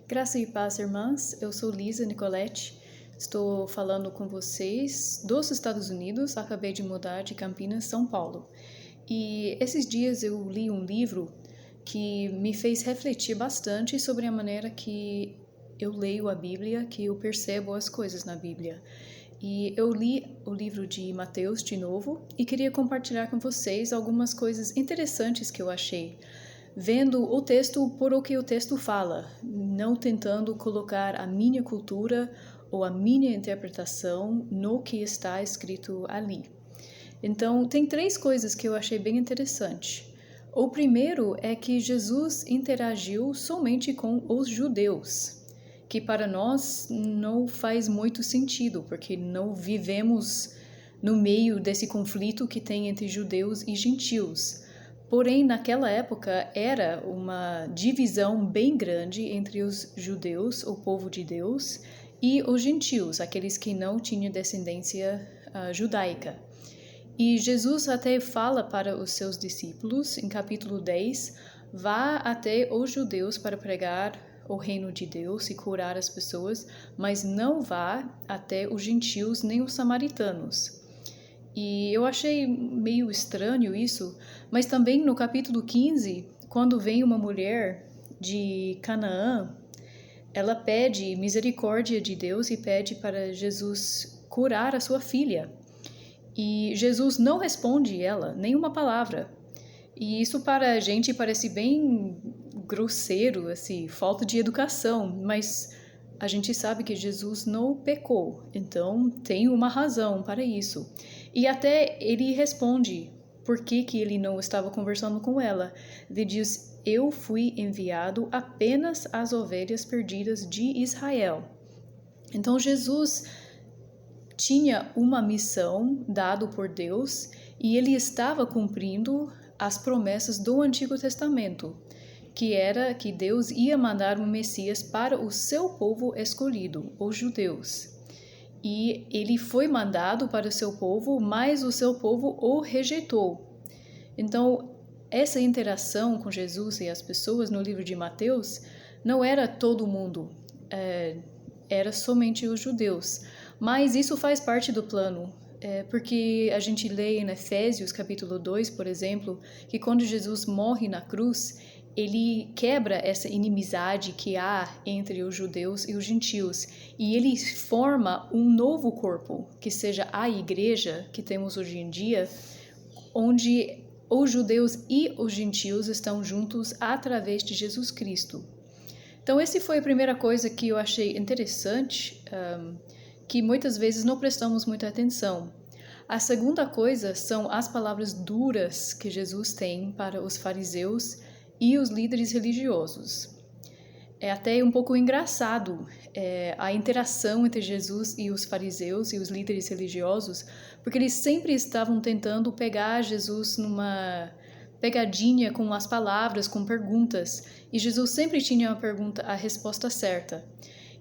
Graça e paz, irmãs. Eu sou Lisa Nicoletti. Estou falando com vocês dos Estados Unidos. Acabei de mudar de Campinas, São Paulo. E esses dias eu li um livro que me fez refletir bastante sobre a maneira que eu leio a Bíblia, que eu percebo as coisas na Bíblia. E eu li o livro de Mateus de novo e queria compartilhar com vocês algumas coisas interessantes que eu achei, vendo o texto por o que o texto fala, não tentando colocar a minha cultura ou a minha interpretação no que está escrito ali. Então, tem 3 coisas que eu achei bem interessante. O primeiro é que Jesus interagiu somente com os judeus, que para nós não faz muito sentido, porque não vivemos no meio desse conflito que tem entre judeus e gentios. Porém, naquela época era uma divisão bem grande entre os judeus, o povo de Deus, e os gentios, aqueles que não tinham descendência judaica. E Jesus até fala para os seus discípulos, em capítulo 10, vá até os judeus para pregar o reino de Deus e curar as pessoas, mas não vá até os gentios nem os samaritanos. E eu achei meio estranho isso, mas também no capítulo 15, quando vem uma mulher de Canaã, ela pede misericórdia de Deus e pede para Jesus curar a sua filha. E Jesus não responde ela nenhuma palavra. E isso para a gente parece bem grosseiro, assim, falta de educação, mas a gente sabe que Jesus não pecou, então tem uma razão para isso. E até ele responde por que ele não estava conversando com ela. Ele diz, eu fui enviado apenas às ovelhas perdidas de Israel. Então Jesus tinha uma missão dada por Deus e ele estava cumprindo as promessas do Antigo Testamento, que era que Deus ia mandar um Messias para o seu povo escolhido, os judeus. E ele foi mandado para o seu povo, mas o seu povo o rejeitou. Então, essa interação com Jesus e as pessoas no livro de Mateus não era todo mundo, era somente os judeus. Mas isso faz parte do plano, porque a gente lê em Efésios capítulo 2, por exemplo, que quando Jesus morre na cruz, ele quebra essa inimizade que há entre os judeus e os gentios, e ele forma um novo corpo, que seja a igreja que temos hoje em dia, onde os judeus e os gentios estão juntos através de Jesus Cristo. Então, essa foi a primeira coisa que eu achei interessante, que muitas vezes não prestamos muita atenção. A segunda coisa são as palavras duras que Jesus tem para os fariseus e os líderes religiosos. É até um pouco engraçado a interação entre Jesus e os fariseus e os líderes religiosos, porque eles sempre estavam tentando pegar Jesus numa pegadinha com as palavras, com perguntas, e Jesus sempre tinha a resposta certa.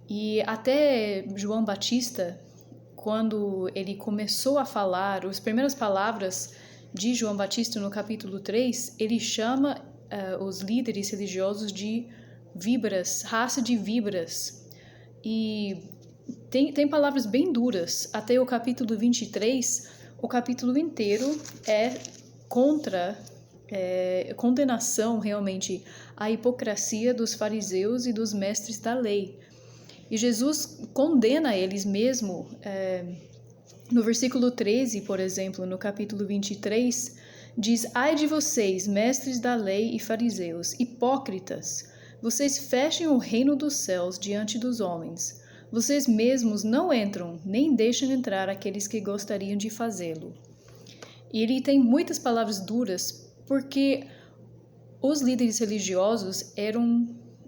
E até João Batista, quando ele começou a falar, as primeiras palavras de João Batista no capítulo 3, ele chama os líderes religiosos de víboras, raça de víboras. E tem palavras bem duras. Até o capítulo 23, o capítulo inteiro é contra condenação realmente à hipocrisia dos fariseus e dos mestres da lei. E Jesus condena eles mesmo. No versículo 13, por exemplo, no capítulo 23, diz, ai de vocês, mestres da lei e fariseus, hipócritas, vocês fechem o reino dos céus diante dos homens. Vocês mesmos não entram, nem deixam entrar aqueles que gostariam de fazê-lo. E ele tem muitas palavras duras, porque os líderes religiosos eram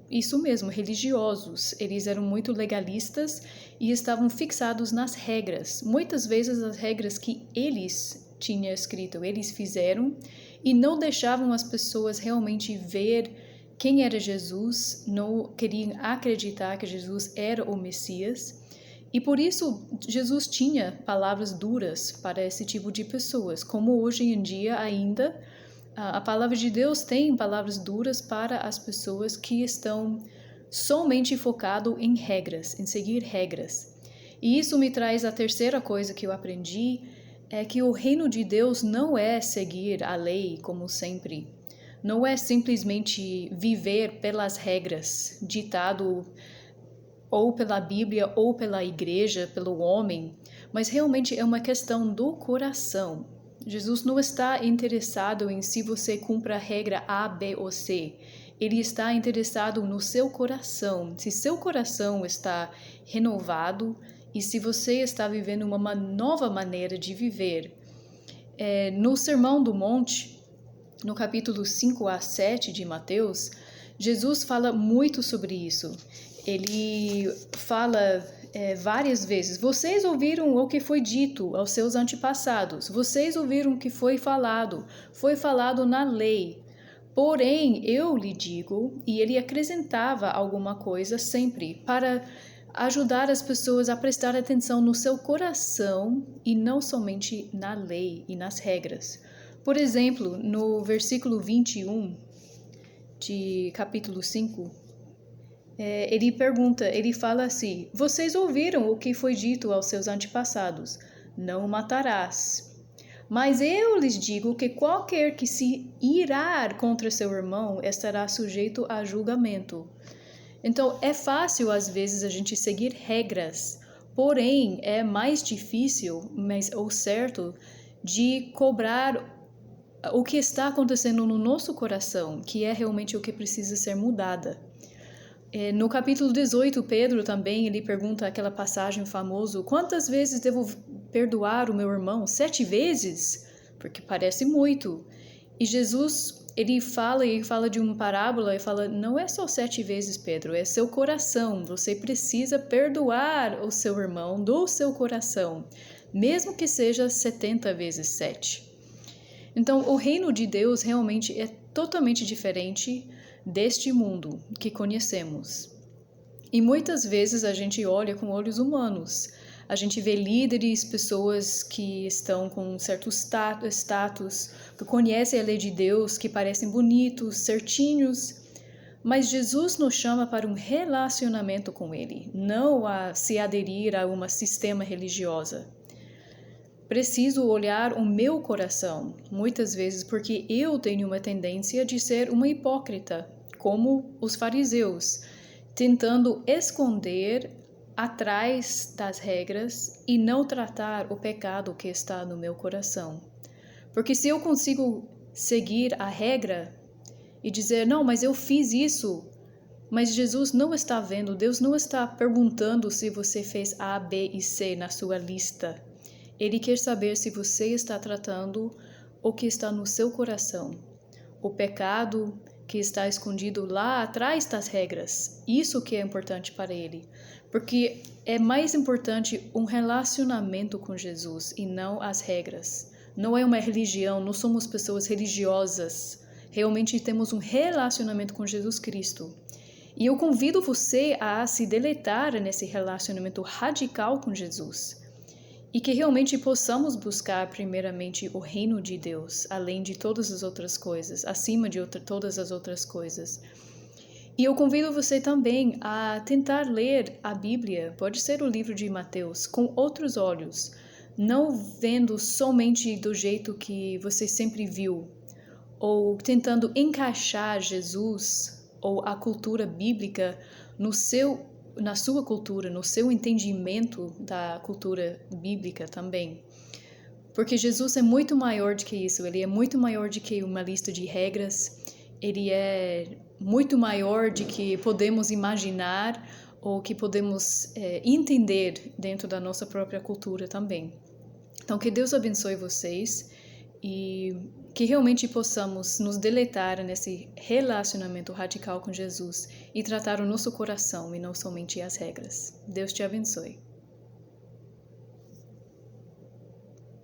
isso mesmo, religiosos. Eles eram muito legalistas e estavam fixados nas regras. Muitas vezes as regras que eles tinham escrito, eles fizeram e não deixavam as pessoas realmente ver quem era Jesus, não queriam acreditar que Jesus era o Messias. E por isso Jesus tinha palavras duras para esse tipo de pessoas, como hoje em dia ainda a palavra de Deus tem palavras duras para as pessoas que estão somente focado em regras, em seguir regras. E isso me traz a terceira coisa que eu aprendi, é que o reino de Deus não é seguir a lei como sempre. Não é simplesmente viver pelas regras, ditado ou pela Bíblia ou pela igreja, pelo homem, mas realmente é uma questão do coração. Jesus não está interessado em se você cumpra a regra A, B ou C. Ele está interessado no seu coração. Se seu coração está renovado e se você está vivendo uma nova maneira de viver. No Sermão do Monte, no capítulo 5 a 7 de Mateus, Jesus fala muito sobre isso. Ele fala várias vezes: vocês ouviram o que foi dito aos seus antepassados, vocês ouviram o que foi falado na lei. Porém, eu lhe digo, e ele acrescentava alguma coisa sempre para ajudar as pessoas a prestar atenção no seu coração e não somente na lei e nas regras. Por exemplo, no versículo 21 de capítulo 5, ele fala assim: vocês ouviram o que foi dito aos seus antepassados, não matarás. Mas eu lhes digo que qualquer que se irar contra seu irmão estará sujeito a julgamento. Então, é fácil às vezes a gente seguir regras, porém é mais difícil, ou certo, de cobrar o que está acontecendo no nosso coração, que é realmente o que precisa ser mudada. No capítulo 18, Pedro também, ele pergunta aquela passagem famosa: quantas vezes devo perdoar o meu irmão? 7 vezes? Porque parece muito. E Jesus, ele fala de uma parábola e fala: não é só 7 vezes, Pedro, é seu coração. Você precisa perdoar o seu irmão do seu coração, mesmo que seja 70 vezes 7. Então, o reino de Deus realmente é totalmente diferente deste mundo que conhecemos. E muitas vezes a gente olha com olhos humanos. A gente vê líderes, pessoas que estão com um certo status, que conhecem a lei de Deus, que parecem bonitos, certinhos. Mas Jesus nos chama para um relacionamento com Ele, não a se aderir a um sistema religioso. Preciso olhar o meu coração, muitas vezes porque eu tenho uma tendência de ser uma hipócrita, como os fariseus, tentando esconder atrás das regras e não tratar o pecado que está no meu coração. Porque se eu consigo seguir a regra e dizer, não, mas eu fiz isso, mas Jesus não está vendo, Deus não está perguntando se você fez A, B e C na sua lista. Ele quer saber se você está tratando o que está no seu coração, o pecado que está escondido lá atrás das regras. Isso que é importante para ele, porque é mais importante um relacionamento com Jesus e não as regras. Não é uma religião, não somos pessoas religiosas. Realmente temos um relacionamento com Jesus Cristo. E eu convido você a se deleitar nesse relacionamento radical com Jesus. E que realmente possamos buscar primeiramente o reino de Deus, além de todas as outras coisas, acima de todas as outras coisas. E eu convido você também a tentar ler a Bíblia, pode ser o livro de Mateus, com outros olhos, não vendo somente do jeito que você sempre viu, ou tentando encaixar Jesus ou a cultura bíblica na sua cultura, no seu entendimento da cultura bíblica também. Porque Jesus é muito maior do que isso, ele é muito maior do que uma lista de regras, ele é muito maior do que podemos imaginar ou que podemos entender dentro da nossa própria cultura também. Então, que Deus abençoe vocês e que realmente possamos nos deleitar nesse relacionamento radical com Jesus e tratar o nosso coração e não somente as regras. Deus te abençoe.